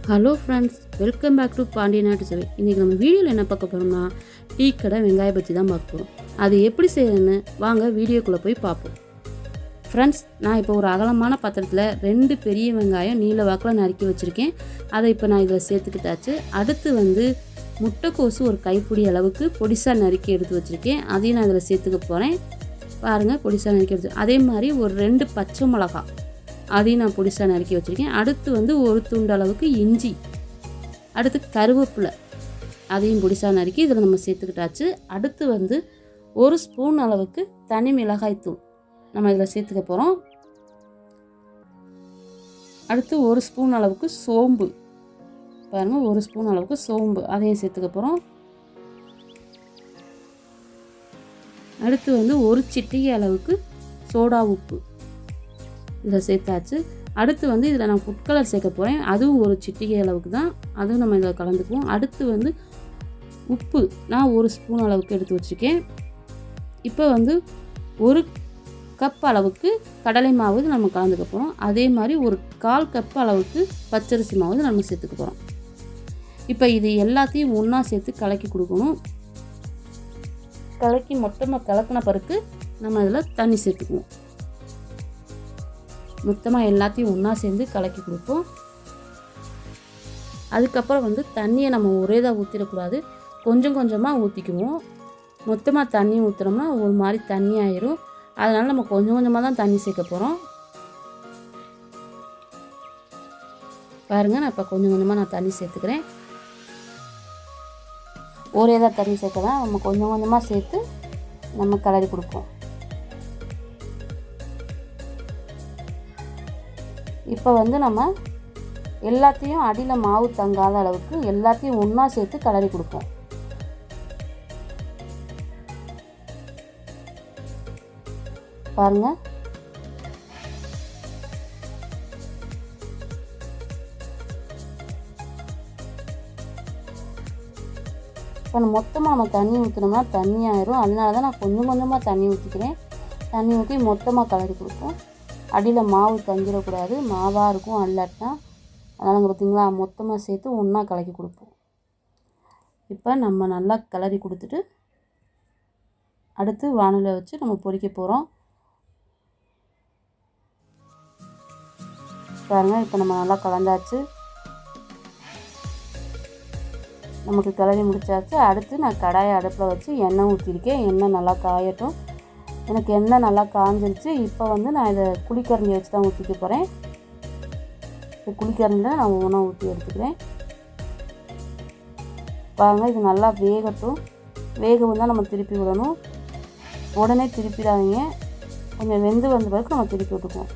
Hello friends, welcome back to பாண்டியநாட்டு சவை. இன்றைக்கி நம்ம வீடியோவில் என்ன பார்க்க போகிறோம்னா டீ கடை வெங்காய பஜ்ஜி தான் பார்க்க போகிறோம். அது எப்படி செய்யணும்னு வாங்க வீடியோக்குள்ளே போய் பார்ப்போம். ஃப்ரெண்ட்ஸ், நான் இப்போ ஒரு அகலமான பாத்திரத்தில் 2 பெரிய வெங்காயம் நீல வாக்கில் நறுக்கி வச்சுருக்கேன். அதை இப்போ நான் இதில் சேர்த்துக்கிட்டாச்சு. அடுத்து முட்டைக்கோசு ஒரு கைப்பிடி அளவுக்கு பொடிசாக நறுக்கி எடுத்து வச்சுருக்கேன். அதையும் நான் இதில் சேர்த்துக்க போகிறேன். பாருங்கள், பொடிசாக நறுக்கி எடுத்து. அதே மாதிரி ஒரு 2 பச்சை மிளகாய், அதையும் நான் பொடிசாக நறுக்கி வச்சுருக்கேன். அடுத்து ஒரு துண்டு அளவுக்கு இஞ்சி, அடுத்து கருவேப்பிலை, அதையும் பொடிசாக நறுக்கி இதில் நம்ம சேர்த்துக்கிட்டாச்சு. அடுத்து 1 ஸ்பூன் அளவுக்கு தனி மிளகாய் தூள் நம்ம இதில் சேர்த்துக்க போகிறோம். அடுத்து 1 ஸ்பூன் அளவுக்கு சோம்பு, பாருங்கள் 1 ஸ்பூன் அளவுக்கு சோம்பு, அதையும் சேர்த்துக்க போகிறோம். அடுத்து 1 சிட்டிகை அளவுக்கு சோடா உப்பு இதில் சேர்த்தாச்சு. அடுத்து இதில் நான் ஃபுட் கலர் சேர்க்க போகிறேன். அதுவும் 1 சிட்டிகை அளவுக்கு தான், அதுவும் நம்ம இதில் கலந்துக்குவோம். அடுத்து உப்பு நான் 1 ஸ்பூன் அளவுக்கு எடுத்து வச்சுருக்கேன். இப்போ 1 கப் அளவுக்கு கடலை மாவு நம்ம கலந்துக்க போகிறோம். அதே மாதிரி ஒரு 1/4 கப் அளவுக்கு பச்சரிசி மாவு நம்ம சேர்த்துக்க போகிறோம். இப்போ இது எல்லாத்தையும் ஒன்றா சேர்த்து கலக்கி கொடுக்கணும். கலக்கி மொத்தமாக கலக்கின பிறகு நம்ம இதில் தண்ணி சேர்த்துக்குவோம். மொத்தமாக எல்லாத்தையும் ஒன்றா சேர்ந்து கலக்கி கொடுப்போம். அதுக்கப்புறம் தண்ணியை நம்ம ஒரே தான் ஊற்றிடக்கூடாது, கொஞ்சம் கொஞ்சமாக ஊற்றிக்குவோம். மொத்தமாக தண்ணி ஊற்றுனோம்னா ஒரு மாதிரி தண்ணி ஆயிரும். அதனால் நம்ம கொஞ்சம் கொஞ்சமாக தான் தண்ணி சேர்க்க போகிறோம். பாருங்கள், நான் இப்போ கொஞ்சம் கொஞ்சமாக நான் தண்ணி சேர்த்துக்கிறேன். ஒரே தான் தண்ணி சேர்க்கலாம், நம்ம கொஞ்சம் கொஞ்சமாக சேர்த்து நம்ம கலரி கொடுப்போம். இப்போ நம்ம எல்லாத்தையும் அடியில் மாவு தங்காத அளவுக்கு எல்லாத்தையும் ஒன்றா சேர்த்து கலரி கொடுப்போம். பாருங்க, இப்போ மொத்தமாக நம்ம தண்ணி ஊற்றினோம்னா தண்ணி ஆயிரும். அதனால தான் நான் கொஞ்சம் கொஞ்சமாக தண்ணி ஊற்றிக்கிறேன். தண்ணி ஊற்றி மொத்தமாக கலரி கொடுப்போம். அடியில் மாவு தங்கிடக்கூடாது, மாவாக இருக்கும் அல்லாட்டா. அதனால் பார்த்திங்களா, மொத்தமாக சேர்த்து ஒன்றா கலக்கி கொடுப்போம். இப்போ நம்ம நல்லா கிளறி கொடுத்துட்டு அடுத்து வானலில் வச்சு நம்ம பொரிக்க போகிறோம். பாருங்கள், இப்போ நம்ம நல்லா கலந்தாச்சு, நமக்கு கிளறி முடிச்சாச்சு. அடுத்து நான் கடாயை அடுப்பில் வச்சு எண்ணெய் ஊற்றிருக்கேன். எண்ணெய் நல்லா காயட்டும். எனக்கு எண்ணெய் நல்லா காஞ்சிருச்சு. இப்போ நான் இதை குழிக்கரண்டி வச்சு தான் ஊற்றிக்க போகிறேன். இந்த குழிக்கரண்டியில் நான் ஒவ்வொன்றா ஊற்றி எடுத்துக்கிறேன். பாருங்கள், இது நல்லா வேகட்டும். வேகவும் தான் நம்ம திருப்பி விடணும். உடனே திருப்பிடாதீங்க, கொஞ்சம் வெந்து வந்த பிறகு நம்ம திருப்பி விட்டுக்குவோம்.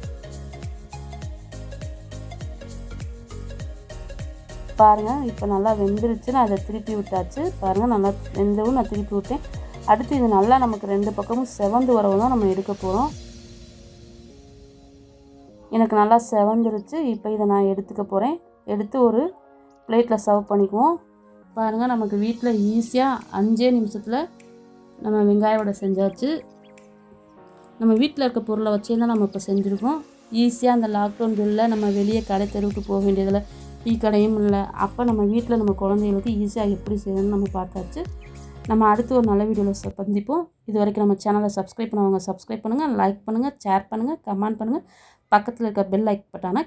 பாருங்கள், இப்போ நல்லா வெந்துருச்சு. நான் அதை திருப்பி விட்டாச்சு. பாருங்கள், நல்லா வெந்தவும் நான் திருப்பி விட்டேன். அடுத்து இது நல்லா நமக்கு 2 பக்கமும் செவந்து வரவும் தான் நம்ம எடுக்க போகிறோம். எனக்கு நல்லா செவந்துருச்சு. இப்போ இதை நான் எடுத்துக்க போகிறேன். எடுத்து ஒரு பிளேட்டில் சர்வ் பண்ணிக்குவோம். பாருங்கள், நமக்கு வீட்டில் ஈஸியாக 5 நிமிஷத்தில் நம்ம வெங்காய வடை செஞ்சாச்சு. நம்ம வீட்டில் இருக்க பொருளை வச்சே தான் நம்ம இப்போ செஞ்சுருக்கோம். ஈஸியாக அந்த லாக்டவுன் பில்லில் நம்ம வெளியே கடை தெருவுக்கு போக வேண்டியதில், டீ கடையும் இல்லை. அப்போ நம்ம வீட்டில் நம்ம குழந்தைகளுக்கு ஈஸியாக எப்படி செய்யணும்னு நம்ம பார்த்தாச்சு. நம்ம அடுத்து ஒரு நல்ல வீடியோவில் சந்திப்போம். இது வரைக்கும் நம்ம சேனலை சப்ஸ்கிரைப் பண்ணுவாங்க, சப்ஸ்கிரைப் பண்ணுங்கள், லைக் பண்ணுங்கள், ஷேர் பண்ணுங்கள், கமெண்ட் பண்ணுங்கள். பக்கத்தில் இருக்க பெல் லைக் பட்டானை